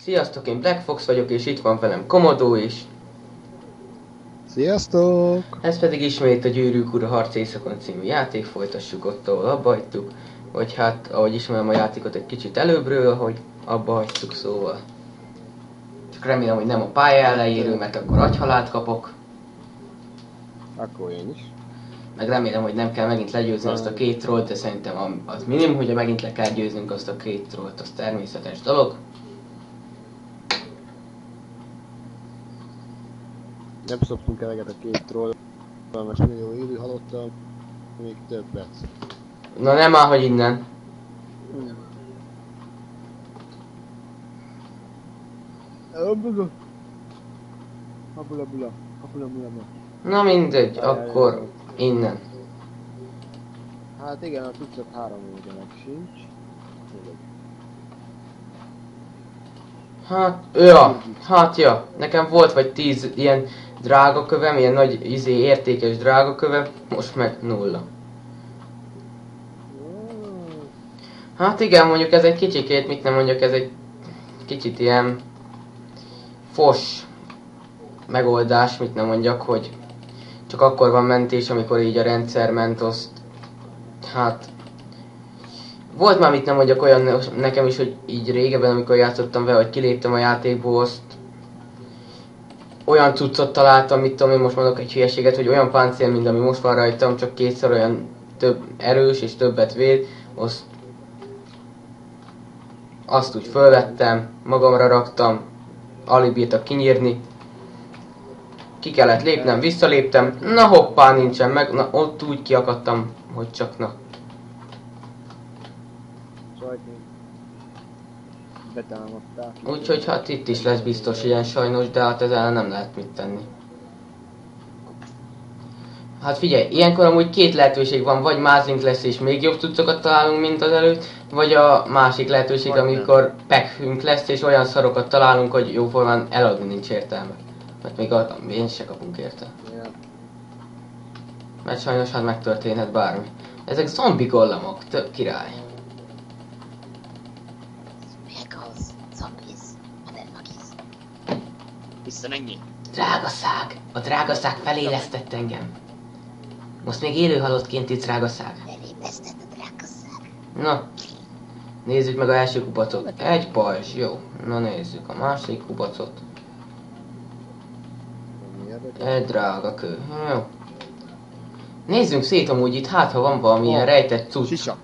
Sziasztok, én Black Fox vagyok, és itt van velem Komodo is. Sziasztok! Ez pedig ismét a Gyűrűk Ura Harc Éjszakon című játék, folytassuk ott, ahol abba hagytuk. Vagy hát, ahogy ismerem a játékot egy kicsit előbbről, ahogy abba hagytuk, szóval. Csak remélem, hogy nem a pálya elejéről, mert akkor agyhalált kapok. Akkor én is. Meg remélem, hogy nem kell megint legyőzni azt a két trollt, de szerintem az minimum, hogy megint le kell győznünk azt a két trollt, az természetes dolog. Nem szoptunk eleget a két trollal, millió élő halottal, még több lesz. Na nem már, hogy innen. Abula. Na mindegy, akkor innen. Hát igen, a tucat 3 éve meg sincs. Hát ja, nekem volt vagy 10 ilyen drágakövem, ilyen nagy értékes drágakövem, most meg 0. Hát igen, mondjuk ez egy kicsikét, mit nem mondjak, ez egy kicsit ilyen fos megoldás, mit nem mondjak, hogy csak akkor van mentés, amikor így a rendszer ment, azt hát volt már, mit nem mondjak, olyan nekem is, hogy így régebben, amikor játszottam vele, hogy kiléptem a játékból, azt olyan cuccot találtam, mit tudom én, most mondok egy hülyeséget, hogy olyan páncél, mint ami most van rajtam, csak kétszer olyan több erős és többet véd, azt úgy fölvettem, magamra raktam, alig bírtak kinyírni. Ki kellett lépnem, visszaléptem, na hoppá, nincsen meg, na ott úgy kiakadtam, hogy csak na. Betámadták. Úgyhogy hát itt is lesz biztos ilyen sajnos, de hát ezzel nem lehet mit tenni. Hát figyelj, ilyenkor amúgy két lehetőség van, vagy mázlink lesz és még jobb cuccokat találunk, mint az előtt, vagy a másik lehetőség, amikor pekhünk lesz és olyan szarokat találunk, hogy jóformán eladni nincs értelme. Mert még én se kapunk érte. Mert sajnos hát megtörténhet bármi. Ezek zombi gollamok, tök király. Visszamenjél! Drágaszág! A drágaszág felélesztett engem. Most még élő halottként itt drágaszág. Elépesztett a drágaszág. Na, nézzük meg a első kupacot. Egy pajzs, jó. Na nézzük a második kupacot. Egy drága kő, jó. Nézzünk szét amúgy itt, hát ha van valamilyen rejtett cucc. Sisak.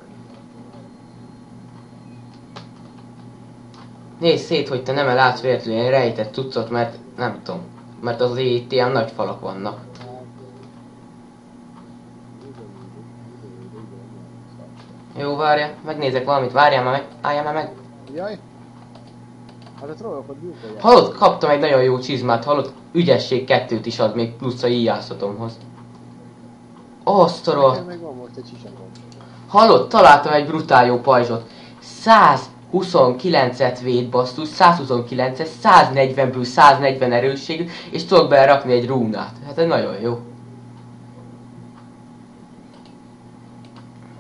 Nézd szét, hogy te nem látsz véletlenül ilyen rejtett cuccot, mert nem tudom. Mert azért itt ilyen nagy falak vannak. Jó, várja, megnézek valamit, várjál már meg, álljál már meg. Jaj! Hát a trollokat gyújtolják. Hallod, kaptam egy nagyon jó csizmát, hallod, ügyesség 2-t is ad még plusz a íjjászatomhoz. Azt a rohadt. Meg van most egy sisakom. Hallod, találtam egy brutál jó pajzsot. 129-et véd basszus, 129-et, 140-ből 140 erősségű, és tudok belerakni egy rúnát. Hát ez nagyon jó.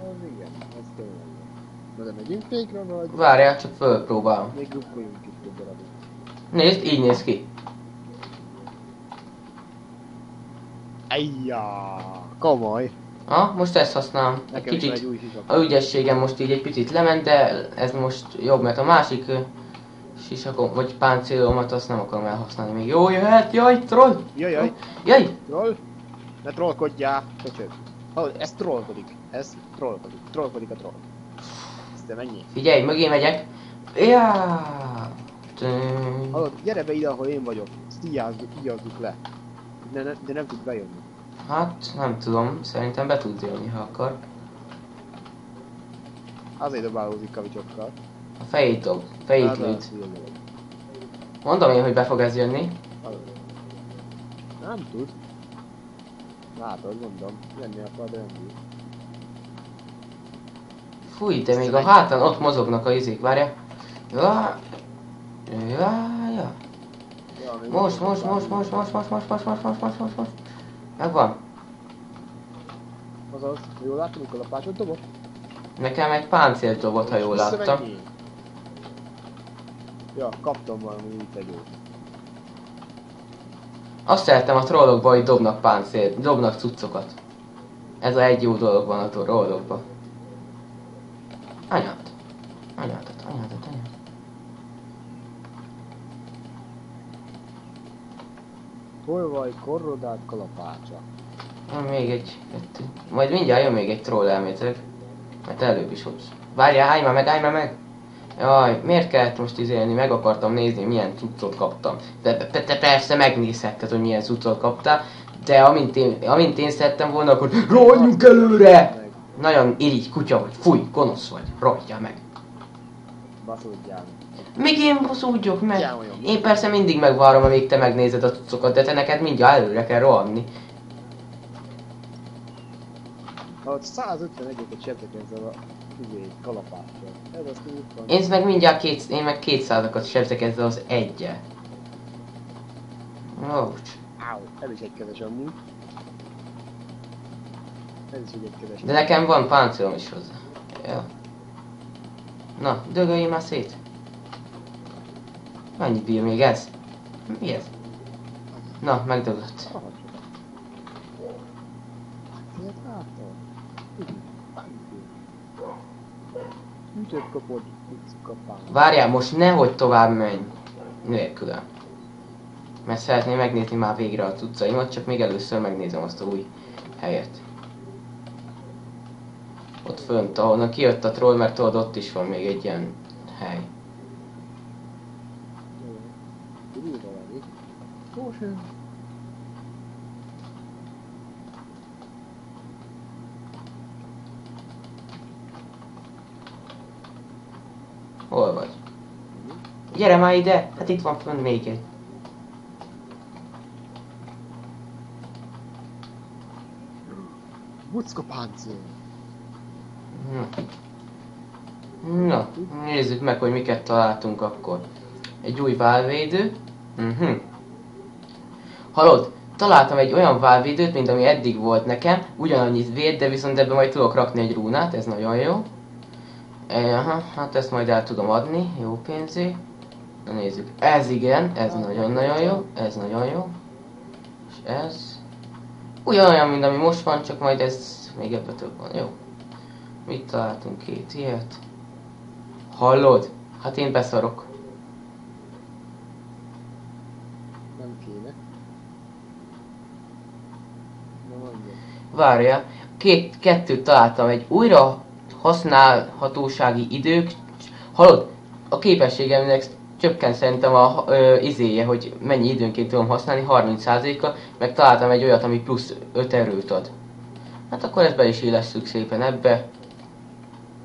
Az igen, ez tényleg. Na de megyünk fékre, vagy? Várjál, csak fölpróbálom. Még rukkoljunk itt több darabig. Nézd, így néz ki. Ejjá! Komoly! Ha, most ezt használom. Egy Nekem is van egy kicsit, új sisakom. a ügyességem most így egy picit lement, de ez most jobb, mert a másik sisakom, vagy páncélomat azt nem akarom elhasználni még. Jó, jöhet, jaj, troll! Jaj! Jaj! Troll! Ne trollkodjál! Köcsög! Hallod, ez trollkodik. Ez trollkodik. Trollkodik a troll. Ezt te mennyi? Figyelj, mögé megyek. Ja. Hallod, gyere be ide, ahol én vagyok. Ezt íjazzuk le. De nem tud bejönni. Hát, nem tudom, szerintem be tud jönni, ha akar. Azért dobálózik kavicsokkal. A fejét dob, fejét lőd. Mondom én, hogy be fog ez jönni. Nem tud. Látod, mondom. Jönni akar, de nem tud. Fúj, de még a hátán ott mozognak a izék, várja. Ja. Most. Megvan. Azaz, jól látom, mikor lapácsot dobott? Nekem egy páncélt dobott, ha jól láttam. Ja, kaptam valami új tegyót. Azt szeretem a trollokban, hogy dobnak páncélt, dobnak cuccokat. Ez a egy jó dolog van a trollokban. Anyádat. Anyádat. Hol vagy korrodált kalapácsa? Még egy, kettő. Majd mindjárt jön még egy troll elméletek. Mert előbb is ott. Várjál, állj már meg! Jaj, miért kellett most izélni? Meg akartam nézni, milyen cuccot kaptam. De te persze megnézhetted, hogy milyen cuccot kaptál. De amint én szerettem volna, akkor rohanjunk előre! Nagyon irigy kutya vagy, fúj, gonosz vagy, rohadjál meg. Baszódjál. Még én baszódjak meg. Én persze mindig megvárom, amíg te megnézed a cuccokat, de te neked mindjárt előre kell rohanni. Ha ott 151-et sebzek ezzel a kalapáccsal. Ez azt úgy van. Én meg 200-akat sebzek ezzel az egyel. Ouch. Áú, ez is egykezes amúgy. Ez is egy egykezes. De nekem van páncélom is hozzá. Ja. Na, dögölj már szét. Mennyi bír még ez? Mi ez? Na, megdögött. Ütött kapod, kapál. Várjál, most nehogy tovább menj. Nélkülem. Mert szeretném megnézni már végre a cuccaimat, csak még először megnézem azt a új helyet. Ott fönt, ahonnan kijött a troll, mert tudod, ott is van még egy ilyen hely. Hol vagy? Gyere már ide! Hát itt van fönt még egy. Bucka páncél. Na, nézzük meg, hogy miket találtunk akkor. Egy új válvédő. Hallod? Találtam egy olyan válvédőt, mint ami eddig volt nekem. Ugyanannyit véd, de viszont ebben majd tudok rakni egy rúnát, ez nagyon jó. Aha, hát ezt majd el tudom adni, jó pénzé. Na nézzük, ez igen, ez nagyon-nagyon jó, ez nagyon jó. És ez... Ugyanolyan, mint ami most van, csak majd ez még ebbe több van, jó. Mit találtunk? Két ilyet. Hallod? Hát én beszarok. Nem kéne. Na mondja. Várja, kettőt találtam, egy újra használhatósági idők. Hallod? A képességemnek csökken szerintem a izéje, hogy mennyi időnként tudom használni, 30%-a, meg találtam egy olyat, ami plusz 5 erőt ad. Hát akkor ezt be is élesszük szépen ebbe.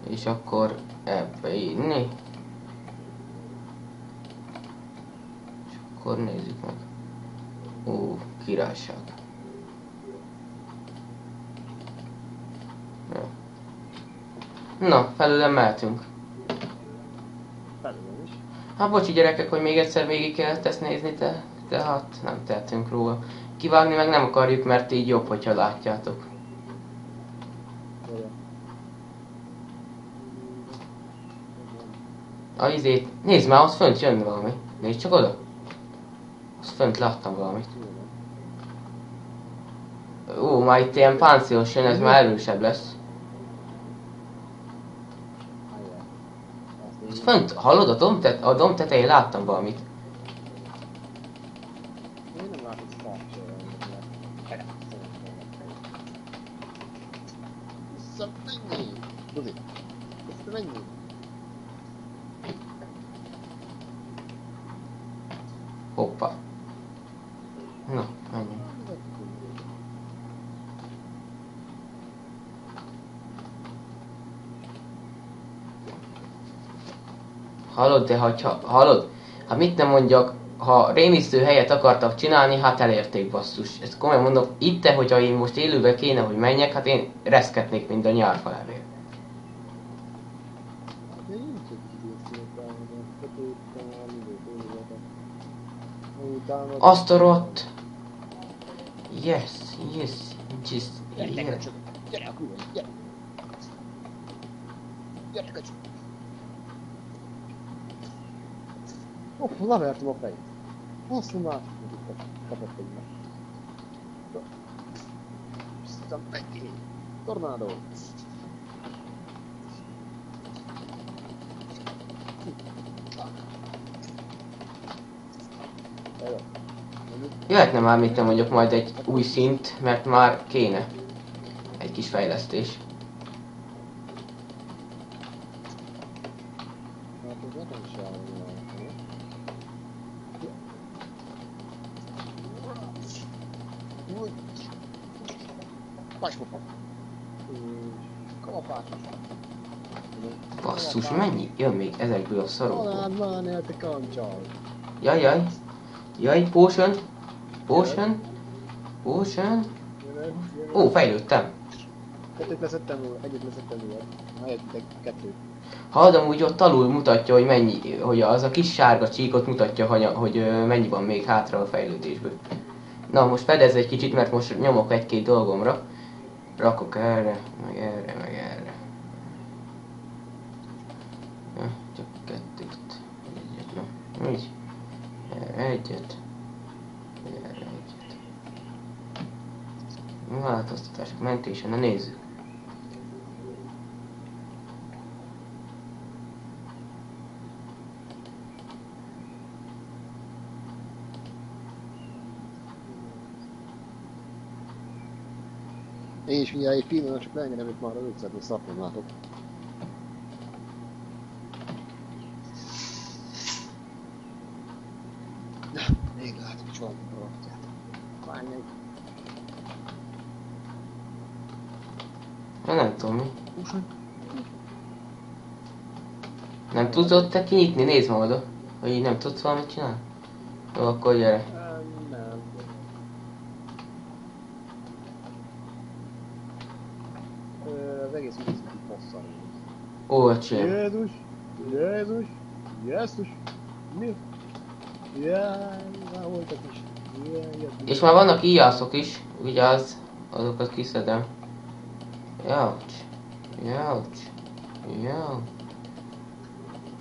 És akkor ebbe inni. És akkor nézzük meg. Ó, királyság. Ja. Na, felőlem mehetünk. Felülem is. Hát bocsi gyerekek, hogy még egyszer végig kellett ezt nézni, de hát nem tehetünk róla. Kivágni meg nem akarjuk, mert így jobb, hogyha látjátok. Jaj. A izét, nézd már, az fönt jön valami. Nézd csak oda. Az fönt láttam valamit. Ó, már itt ilyen páncélos jön, ez már erősebb lesz. Az fönt, hallod, a dom tetején láttam valamit. Én nem látok szarcsőre, visszamennyi! Buzi! Visszamennyi! Hoppá. Na, menjünk. Hallod, de hallod? Hát mit nem mondjak, ha rémisztő helyet akartak csinálni, hát elérték basszus. Ezt komolyan mondom, itt, hogyha én most élőbe kéne, hogy menjek, hát én reszketnék, mint a nyárfalevél. Azt a rott! Yes, just, Gyere, csak! Gyere a külön, gyere! Gyere, kacsó! Levertem a fejét. Azt már kapott egy meg. Aztán megint. Tornádó. Jó. Jöhetne már, mit nem mondjuk, majd egy új szint, mert már kéne egy kis fejlesztés. Hát ez nekem is elmondani. Úgy. Paspopa. Kalapátos. Basszus, mennyi jön még ezekből a szarokból? Találd már, ne te kancsal. Jaj, jaj. Jaj, potion. Potion. Potion. Ó, fejlődtem. Kettőt leszettem róla, egyet leszettem róla. Helyettek kettőt. Hallod, amúgy ott alul mutatja, hogy mennyi, hogy az a kis sárga csíkot mutatja, hogy mennyi van még hátra a fejlődésből. Na, most fedezz egy kicsit, mert most nyomok egy-két dolgomra. Rakok erre, meg erre, meg erre. Ja, csak kettőt. Egyet, na, így. Erre egyet. Erre egyet. Változtatások mentése, na nézzük. Én is mindjárt egy pillanat, csak leengedem itt már a őtszedni, szart nem látok. Még látok csalni a rakját. Vágj meg. Na, nem tudom mi. Nem tudod te kinyitni? Nézd ma oda. Hogy így nem tudsz valamit csinálni? Jó, akkor gyere. Nem. Az egész úgy nézik, hogy hosszan. Ó, öcsém. Jézus! Jézus! Jézus! Mi? Jaj, már voltak is. Jaj, És már vannak íjászok is, vigyázz, azokat kiszedem. Jaucs, jaucs, jaucs.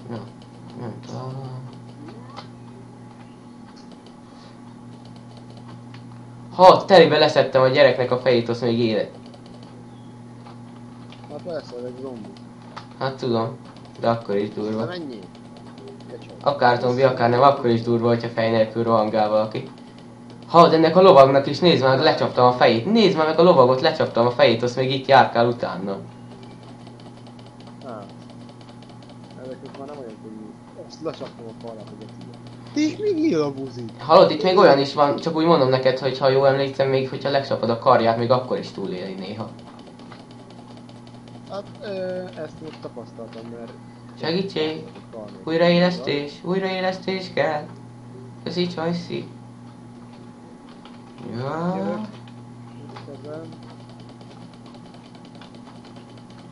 Na, nem talán. Ha, telibe leszettem a gyereknek a fejét, az még élet. Hát persze, ez egy zombi. Hát tudom, de akkor is De durva. mennyi? Akár zombi, akár nem, akkor is durva, hogyha fej nélkül rohangál valaki. Ha, de ennek a lovagnak is nézd meg, lecsaptam a fejét. Nézd már meg a lovagot, lecsaptam a fejét, azt még itt járkál utána. Ezek most már nem olyan könnyű. Azt lecsaptam a falát, hogy és még nyíl a buzi. Hallod, itt még olyan is van, csak úgy mondom neked, hogy ha jól emlékszem, még hogyha lecsapod a karját, még akkor is túléli néha. Hát, ezt most tapasztaltam, mert... Segítség! Újraélesztés kell! Köszi, Csajci! Ja. Jövök. Kezdem.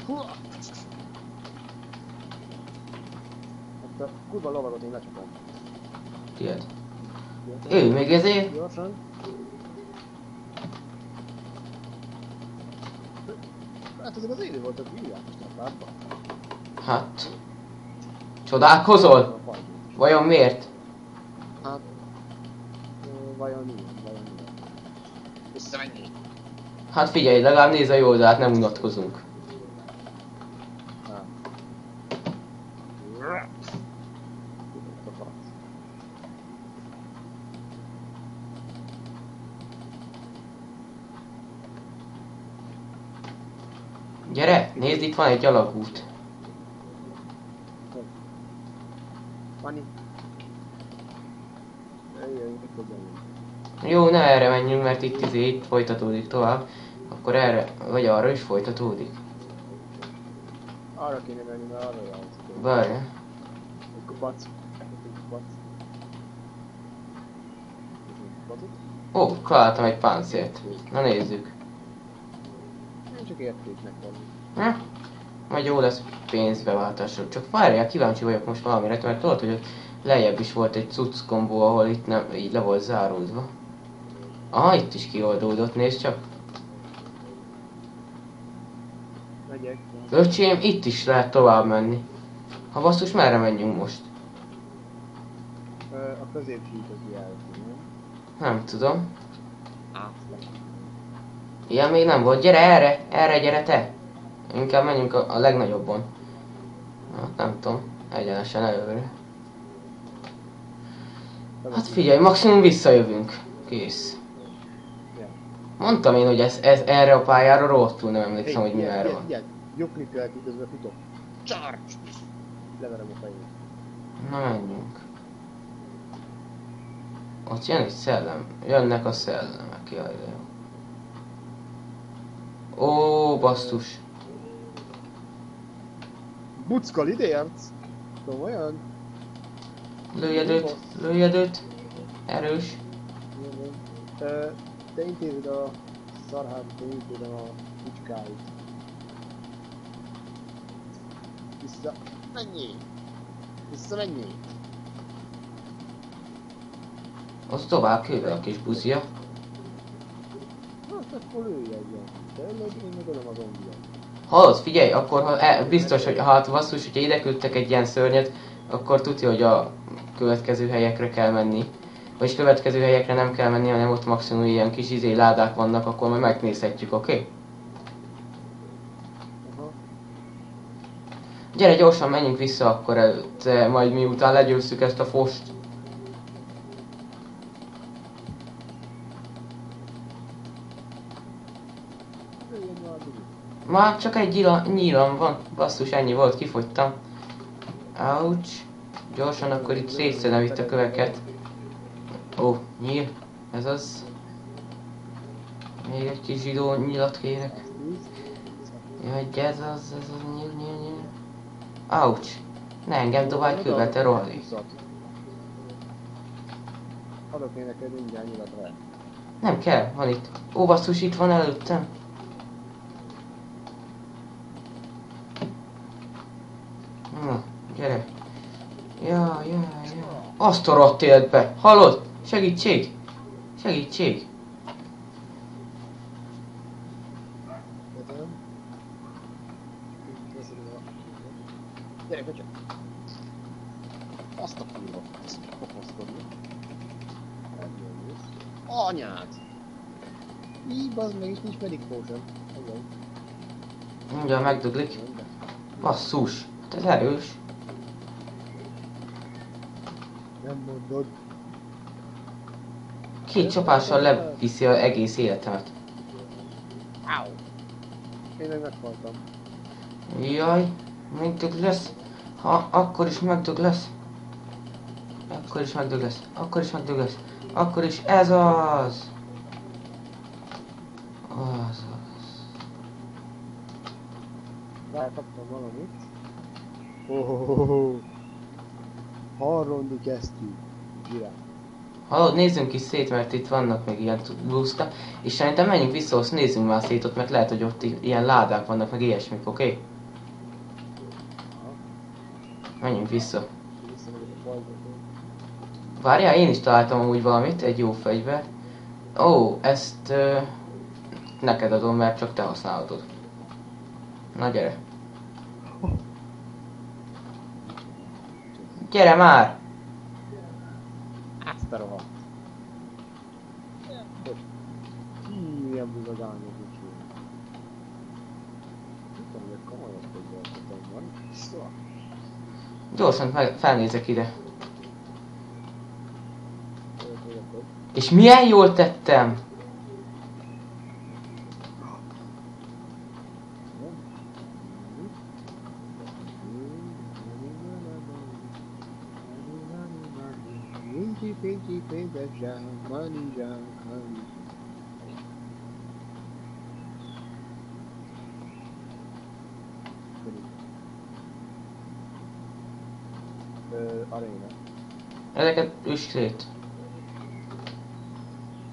Hú! Ezt a kurva lovagot én lecsapom. Tiéd. Ő még ezért? Gyorsan. Hát ezek az élő voltak, hívják most a párba. Hát... Csodálkozol? Vajon miért? Hát... Vajon milyen? Visszamenjél. Hát figyelj, legalább nézz a jó oldalát, nem unatkozunk. Hát. Gyere, nézd, itt van egy alagút. Fanni. Jöjjön, Jó, ne erre menjünk, mert itt folytatódik tovább. Akkor erre, vagy arra is folytatódik. Arra kéne menni, mert arra játszik. Várj. Egy kupac. Egy kupac. Ó, találtam egy páncélt. Na nézzük. Én csak értéknek van. Hm? Majd jó lesz pénzbeváltásra. Csak várjál, kíváncsi vagyok most valamire, mert tudod, hogy ott lejjebb is volt egy cucc kombó, ahol itt nem, így le volt záródva. Aha, itt is kioldódott, nézd csak. Megyek. Öcsém, itt is lehet tovább menni. Ha basszus, merre menjünk most? A középsítot jelzi, nem? Nem tudom. Átlag. Ilyen még nem volt. Gyere erre! Erre gyere te! Inkább menjünk a legnagyobbon. Nem tudom. Egyenesen előre. Hát figyelj, maximum visszajövünk. Kész. Ja. Mondtam én, hogy ez erre a pályára rohadtul nem emlékszem, hogy mi erre van. Figyelj, jobbni kell, közben futok. Charge! Leverem a fejét. Na menjünk. Ott jön egy szellem. Jönnek a szellemek. Jaj, de jó. Ó, basszus. Buckal ide érsz? Komolyan? Lőjed őt. Erős. Te intézed a szarhát, te intézed a kucskáit. Vissza, mennyi! Vissza, mennyi! Az tovább kővel a kis buzia. Hát akkor lőj egyen. Te én megadom a zombijat. Hallod, figyelj, akkor biztos, hogy hát basszus, hogyha ide küldtek egy ilyen szörnyet, akkor tudja, hogy a következő helyekre kell menni. Vagyis következő helyekre nem kell menni, hanem ott maximum ilyen kis ládák vannak, akkor majd megnézhetjük, oké? Okay? Aha. Gyere gyorsan, menjünk vissza akkor előtte, majd miután legyőztük ezt a fost. Lőjön már addig. Már csak egy nyílam van, basszus, ennyi volt, kifogytam. Ouch. Gyorsan akkor itt szétszedem itt a köveket. Ó, nyíl, ez az. Még egy kis zsidó nyilat kérek. Jaj, ez az nyíl. Ouch. Ne engem dobálj kővel, te rohadék. Adok én neked mindjárt nyilat rá. Nem kell, van itt. Ó, basszus, itt van előttem. Na, gyere. Ja. Azt a rohadt életbe. Hallod? Segítség! Segítség! Vetem. Gyere, köcsög! Azt a kurva, ezt kopaszkodni. Eljöjjössz. Anyád! Így, bazd meg, itt nincs medic potion. Ezzel. Mindjárt megduglik. Basszus, ez erős. Nem mondod. Két csapással leviszi az egész életemet. Áu! Én meg meghaltam. Jaj, megdög lesz. Ha, akkor is megdög lesz. Akkor is ez az. Az. Rákaptam valamit. Oh. Harrondi kezdtük. Zsiráf. Hallod, nézzünk is szét, mert itt vannak még ilyen bluszta. És szerintem menjünk vissza, azt nézzünk már szét ott, mert lehet, hogy ott ilyen ládák vannak, meg ilyesmik, oké? Okay? Menjünk vissza. Várjál, én is találtam amúgy valamit, egy jó fegyver. Ó, ezt neked adom, mert csak te használhatod. Na gyere. Gyere már! Azt a rohadt. Milyen buzagányok is jó. Nem tudom, hogy komolyabb fegyvertetem van. Szóval. Gyorsan felnézek ide. És milyen jól tettem! Pinky, paper jam, money jam, honey. Aréna. Ezeket üss szét.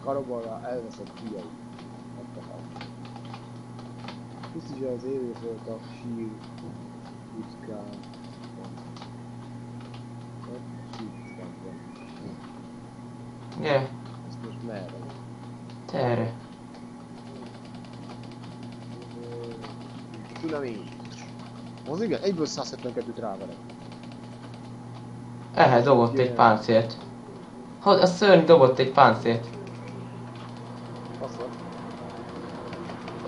Karobalra elveszett fiai. Pusztítsd az élő volt a sír. Buckán. Gyere, Ezt most merre? te erre. Cunami. Az igen, egyből 172-t ráverek. Ehhez dobott egy páncélt. A szörny dobott egy páncélt. Azt van.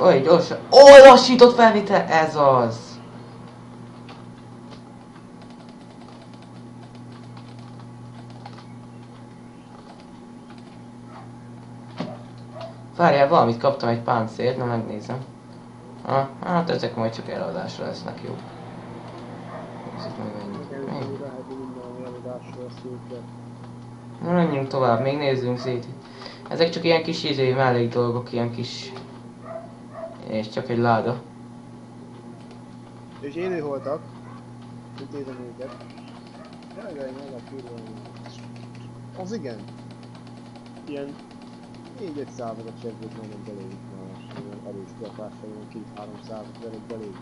Oly, gyorsan. Lassított felvétel! Ez az! Várjál, valamit kaptam, egy páncélt, na megnézem. Hát ezek majd csak eladásra lesznek, jó. Nézzük meg mennyit. Na menjünk tovább, még nézzünk szét. Ezek csak ilyen kis mellék dolgok, ilyen kis... És csak egy láda. És élőholtak. Intézem őket. Jaj, meg a kurva. Az igen. Ilyen 4-5 századat sebzőt majdnem belőjük már. Ilyen erős kapásra, ilyen 2-3 százat velük belőjük.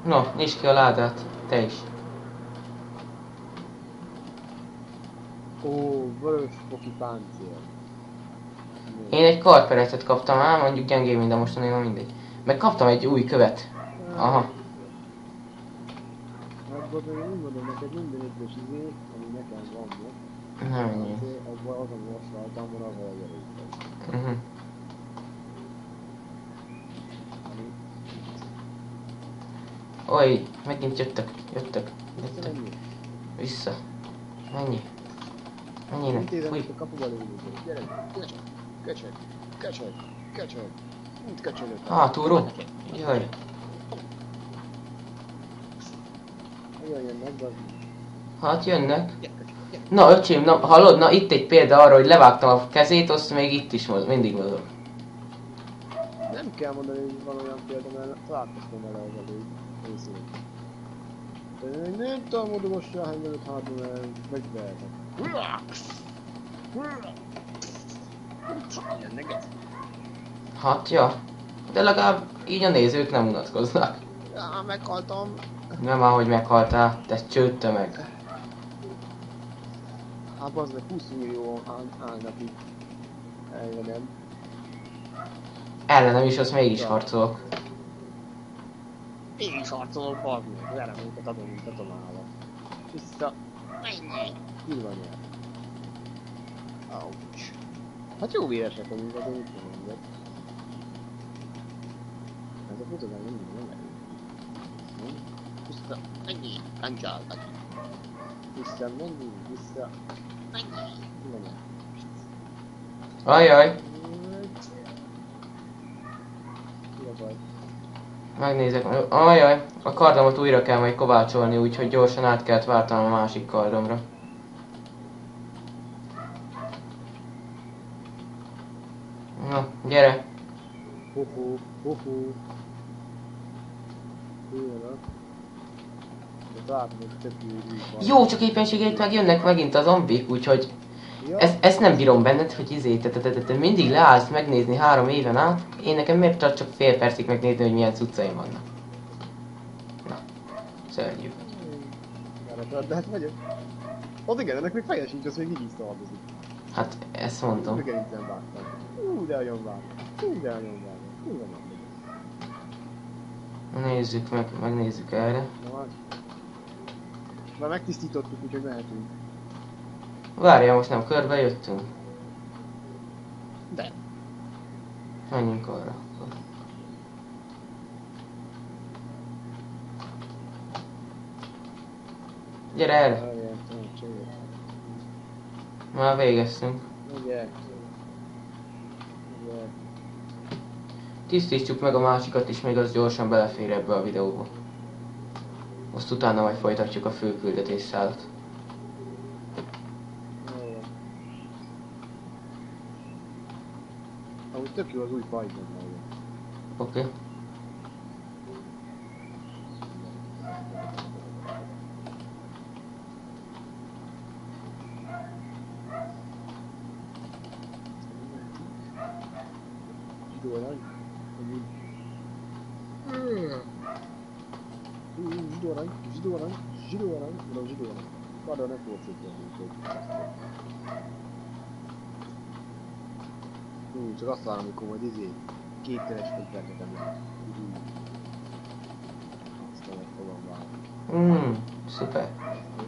No, nyisd ki a ládát. Te is. Ó, vörös foki páncél. Én egy karperecet kaptam, mondjuk gyengébb minden mostanéban, mindegy. Meg kaptam egy új követ. Aha. Akkor még úgy mondom neked minden egyes izé, ami nekem van most. Nem ennyi. Abban azon vasráltam, van az aljarékben. Oly, megint jöttek. Vissza. Mennyi? Mennyinek? Intézem, Fúj. hogy a kapuba lőjük. Gyere, kecseg. Mint kecsegök. Túró? Jaj. Olyan jönnek, bazd. Hát jönnek. Na öcsém, na hallod? Na itt egy példa arra, hogy levágtam a kezét, azt még itt is mindig mozog. Nem kell mondani, hogy van olyan példa, mert találkoztam vele az előtt részét. De nem tudom, hogy most ráhány előtt hátul, mert megbehetek. Hát ja. De legalább így a nézők nem unatkoznak. Já, meghaltam. Nem már, hogy meghaltál, te csőttömeg. Hát bazd meg 20 millió állnak itt ellenem. Ellenem is, azt mégis harcolok. Én is harcolok, bazd meg. Velem minket adom, mint a tomállat. Vissza. Mennyi? Kurva nyert. Ouch. Hát jó véresek a minket, én mit mondjak. Ez a futózás mindig nem elég. Vissza. Mennyi? Kancsál, aki. Vissza, mennyi? Vissza. Mennyi? Kurva nyert. Ajaj. Mi a baj? Megnézek. Ajaj. A kardomat újra kell majd kovácsolni, úgyhogy gyorsan át kellett váltanom a másik kardomra. Na, gyere. Hoho, hoho. Hőre. De látom, hogy több őrűk van. Jó, csak éppenségét meg jönnek megint a zombik, úgyhogy Ja, ezt nem bírom benned, hogy te mindig leállsz megnézni 3 éven át. Én nekem miért csak fél percig megnézni, hogy milyen cuccaim vannak. Na, szörnyű. de hát vagyok. Ott igen, ennek még feje sincs, az még így is szaldozik. Hát, ezt mondom. Megerincen vágtam. De nagyon vágtam. De nagyon vágtam. Kurva nem. Nézzük meg, megnézzük erre. Na hát. Már megtisztítottuk, úgyhogy mehetünk. Várjál, most nem körbe jöttünk. De. Menjünk arra. Gyere erre! Már végeztünk. Ugye. Tisztítsuk meg a másikat is, még az gyorsan belefér ebbe a videóba. Azt utána majd folytatjuk a fő küldetésszálat. Amúgy tök jó az új Python majd. Oké. Zsidó arany. Zsidó arany. Pardon, nem volt szépen, csak azt várom, amikor majd kétszeres fegyvernekem lesz. Aztán meg fogom válni. szuper.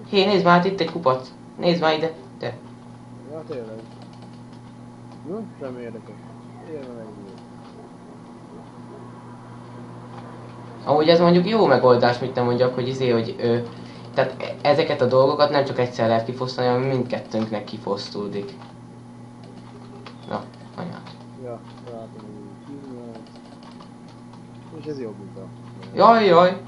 Hé, nézd már, hát itt egy kupac. Nézd már ide. Te. Ja, tényleg. Nem érdekes. Érve megnézni. Amúgy ez mondjuk jó megoldás, mit nem mondjak, hogy hogy tehát ezeket a dolgokat nem csak egyszer lehet kifosztani, hanem mindkettőnknek kifosztódik. Na, anyád. Ja, látom, hogy így. És ez jobb, mint a... Jaj.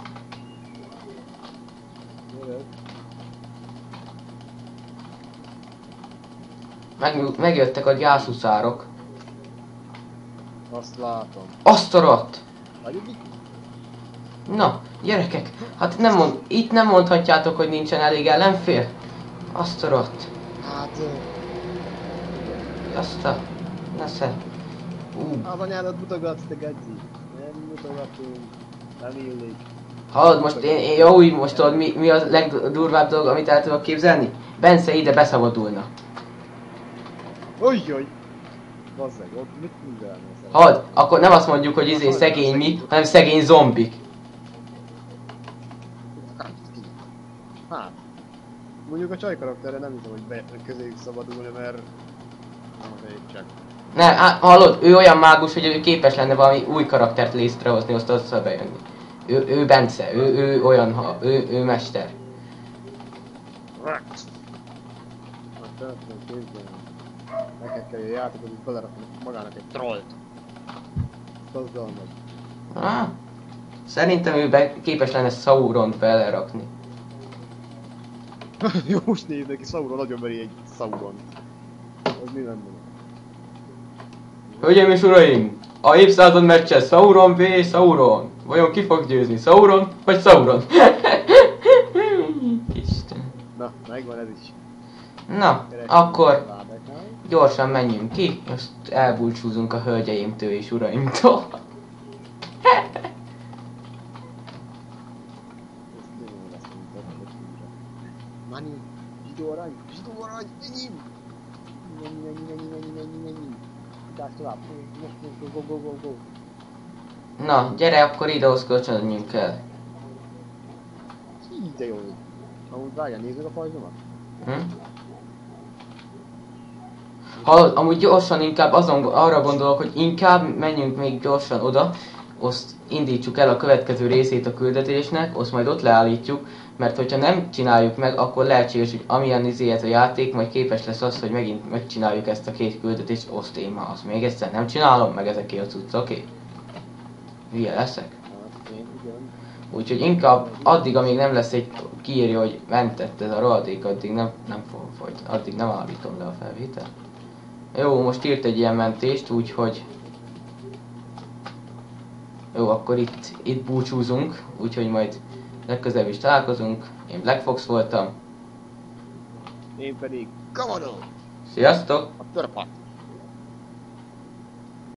Megjöttek a gyászhuszárok. Azt látom. Azt a rohadt! Vagy mit? Na, gyerekek, hát itt nem mondhatjátok, hogy nincsen elég ellenfél. Azt a rohadt. Hát... Azt a... Nesze. Az anyádat mutogatsz, te geci. Nem mutogatunk. Nem illik. Hallod, most most tudod, mi a legdurvább dolog, amit el tudok képzelni? Bence ide beszabadulna. Ojjoj! Bazzeg, ott mit művelni? Hallod, akkor nem azt mondjuk, hogy szegény mi, hanem szegény zombik. Hát. Mondjuk a csaj karakterre nem hiszem, hogy közéjük szabadulni, mert... Nem, csak. Nem, hallod, ő olyan mágus, hogy ő képes lenne valami új karaktert létrehozni, azt oda bejönni. Ő Bence, ő olyan, ő mester. Hát nem tudom képzelni. Neked kell a játékot, hogy belerakni magának egy Trollt. tazdalmat. Szerintem ő képes lenne Sauront belerakni. Jó, most nézd neki, Sauron nagyon veri egy Sauron. Az mi lenne? Hölgyeim és uraim! A évszázad meccse Sauron v Sauron. Vajon ki fog győzni? Sauron vagy Sauron? Isten. Na, megvan ez is. Na, akkor gyorsan menjünk ki, most elbúcsúzunk a hölgyeimtől és uraimtól. Mani, zsidó arany, enyém! Menj. Tudás tovább, most, go. Na, gyere, akkor idehoz kölcsönödjünk el. Hí, de jó. Amúgy várjál, nézzük a pajzsomat. Hallod, amúgy gyorsan inkább arra gondolok, hogy inkább menjünk még gyorsan oda, azt indítsuk el a következő részét a küldetésnek, azt majd ott leállítjuk, mert hogyha nem csináljuk meg, akkor lehetséges, hogy amilyen izéhet a játék, majd képes lesz az, hogy megint megcsináljuk ezt a két küldetést, azt én már azt még egyszer nem csinálom, meg ezekért a cucc, oké? Hülye leszek? Hát, én igen. Úgyhogy inkább addig, amíg nem lesz egy kiírja, hogy mentett ez a rohadék, addig nem fogom folytatni, addig nem állítom le a felvételt. Jó, most írt egy ilyen mentést, úgyhogy... Jó, akkor itt búcsúzunk, úgyhogy majd legközelebb is találkozunk. Én Black Fox voltam. Én pedig Kamadó! Sziasztok! A törpat.